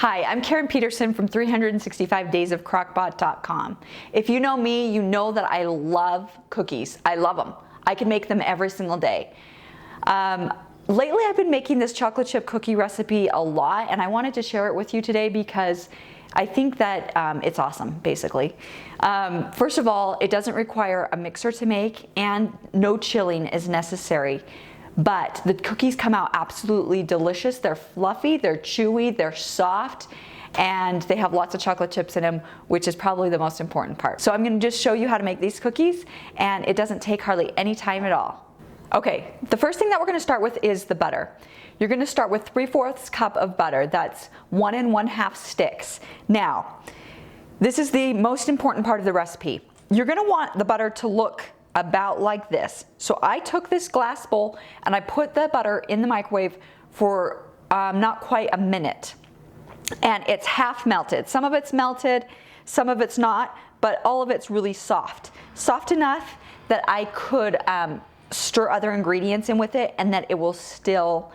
Hi, I'm Karen Peterson from 365daysofcrockpot.com. If you know me, you know that I love cookies. I love them. I can make them every single day. Lately I've been making this chocolate chip cookie recipe a lot, and I wanted to share it with you today because I think that it's awesome, basically. First of all, it doesn't require a mixer to make, and no chilling is necessary. But the cookies come out absolutely delicious. They're fluffy, they're chewy, they're soft, and they have lots of chocolate chips in them, which is probably the most important part. So I'm gonna just show you how to make these cookies, and it doesn't take hardly any time at all. Okay, the first thing that we're gonna start with is the butter. You're gonna start with 3/4 cup of butter. That's 1 1/2 sticks. Now, this is the most important part of the recipe. You're gonna want the butter to look about like this. So I took this glass bowl and I put the butter in the microwave for not quite a minute. And it's half melted. Some of it's melted, some of it's not, but all of it's really soft. Soft enough that I could stir other ingredients in with it, and that it will still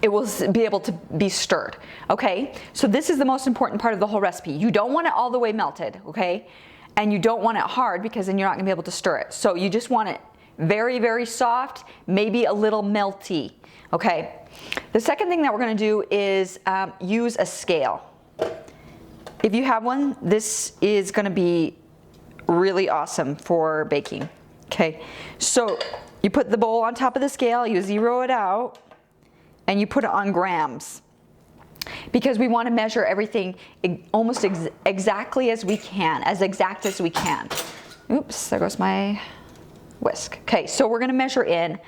be able to be stirred. Okay, so this is the most important part of the whole recipe. You don't want it all the way melted, okay? And you don't want it hard, because then you're not gonna be able to stir it. So you just want it very, very soft, maybe a little melty, okay? The second thing that we're gonna do is use a scale. If you have one, this is gonna be really awesome for baking, okay? So you put the bowl on top of the scale, you zero it out, and you put it on grams, because we want to measure everything almost exactly as we can, as exact as we can. Oops, there goes my whisk. Okay, so we're going to measure in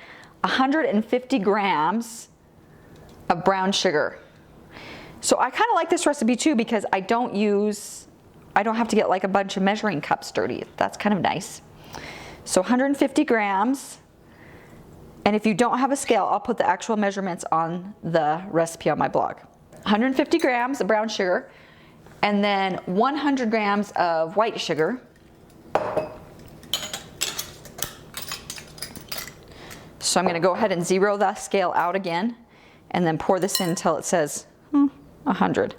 150 grams of brown sugar. So I kind of like this recipe too, because I don't have to get like a bunch of measuring cups dirty. That's kind of nice. So 150 grams. And if you don't have a scale, I'll put the actual measurements on the recipe on my blog. 150 grams of brown sugar, and then 100 grams of white sugar. So I'm going to go ahead and zero the scale out again, and then pour this in until it says 100.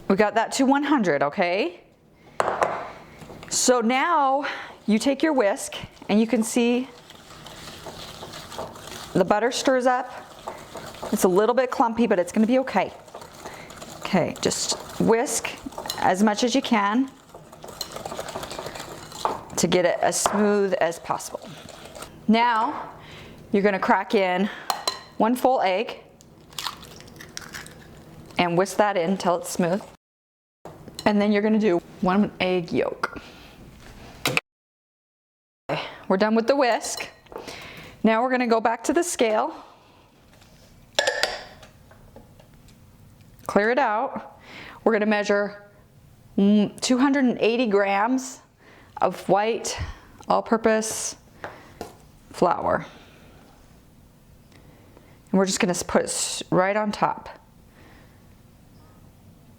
We got that to 100, okay? So now you take your whisk, and you can see the butter stirs up. It's a little bit clumpy, but it's going to be okay. Okay, just whisk as much as you can to get it as smooth as possible. Now, you're going to crack in 1 full egg and whisk that in until it's smooth. And then you're going to do 1 egg yolk. Okay, we're done with the whisk. Now we're going to go back to the scale. Clear it out. We're going to measure 280 grams of white all-purpose flour. And we're just going to put it right on top.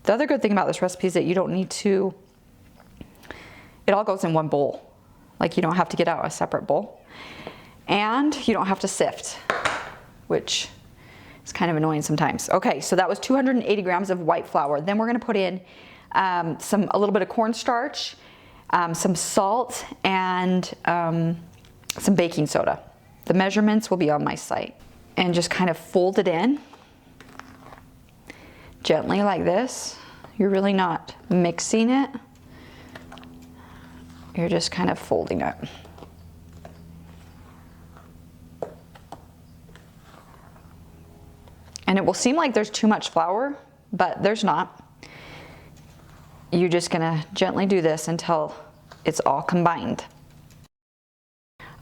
The other good thing about this recipe is that you don't need to, it all goes in one bowl. Like, you don't have to get out a separate bowl. And you don't have to sift, which it's kind of annoying sometimes. Okay, so that was 280 grams of white flour. Then we're going to put in a little bit of cornstarch, some salt, and some baking soda. The measurements will be on my site. And just kind of fold it in gently like this. You're really not mixing it. You're just kind of folding it. And it will seem like there's too much flour, but there's not. You're just gonna gently do this until it's all combined.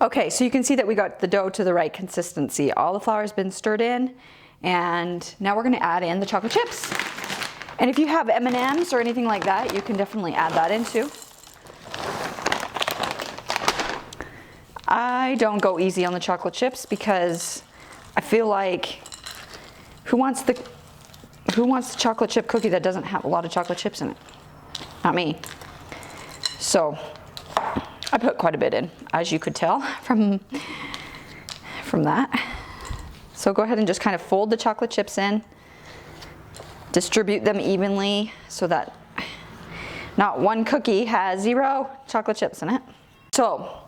Okay, so you can see that we got the dough to the right consistency. All the flour has been stirred in, and now we're gonna add in the chocolate chips. And if you have M&Ms or anything like that, you can definitely add that in too. I don't go easy on the chocolate chips because I feel like who wants the chocolate chip cookie that doesn't have a lot of chocolate chips in it? Not me. So I put quite a bit in, as you could tell from that. So go ahead and just kind of fold the chocolate chips in, distribute them evenly so that not one cookie has 0 chocolate chips in it. So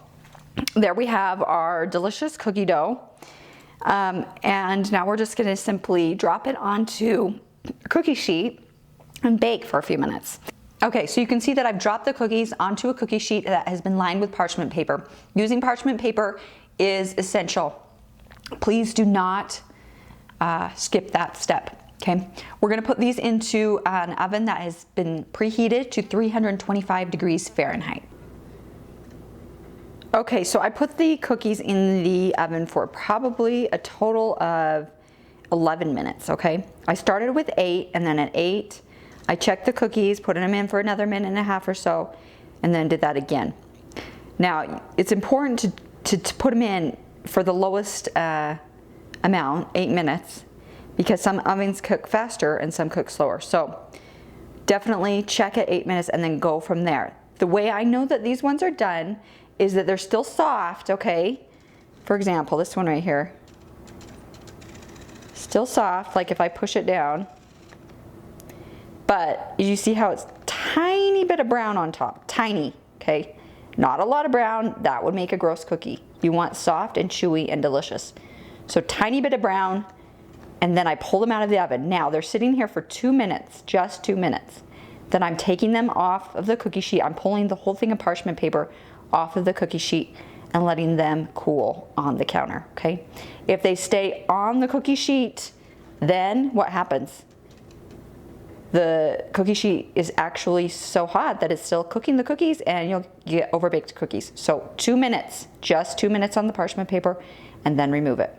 there we have our delicious cookie dough. And now we're just gonna simply drop it onto a cookie sheet and bake for a few minutes. Okay, so you can see that I've dropped the cookies onto a cookie sheet that has been lined with parchment paper. Using parchment paper is essential. Please do not skip that step, okay? We're gonna put these into an oven that has been preheated to 325 degrees Fahrenheit. Okay, so I put the cookies in the oven for probably a total of 11 minutes, okay? I started with 8, and then at 8, I checked the cookies, put them in for another minute and a half or so, and then did that again. Now, it's important to put them in for the lowest amount, 8 minutes, because some ovens cook faster and some cook slower. So definitely check at 8 minutes and then go from there. The way I know that these ones are done is that they're still soft, okay? For example, this one right here. Still soft, like if I push it down. But you see how it's tiny bit of brown on top, tiny, okay? Not a lot of brown, that would make a gross cookie. You want soft and chewy and delicious. So tiny bit of brown, and then I pull them out of the oven. Now they're sitting here for 2 minutes, just 2 minutes. Then I'm taking them off of the cookie sheet. I'm pulling the whole thing of parchment paper off of the cookie sheet and letting them cool on the counter, okay? If they stay on the cookie sheet, then what happens? The cookie sheet is actually so hot that it's still cooking the cookies and you'll get overbaked cookies. So 2 minutes, just 2 minutes on the parchment paper, and then remove it,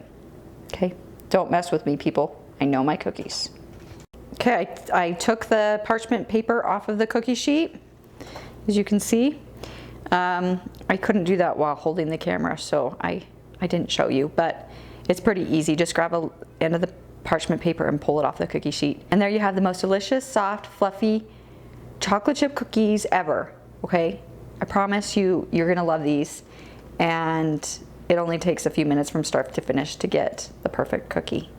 okay? Don't mess with me, people. I know my cookies. Okay, I took the parchment paper off of the cookie sheet, as you can see. I couldn't do that while holding the camera, so I didn't show you, but it's pretty easy. Just grab an end of the parchment paper and pull it off the cookie sheet. And there you have the most delicious, soft, fluffy chocolate chip cookies ever, okay? I promise you, you're gonna love these. And it only takes a few minutes from start to finish to get the perfect cookie.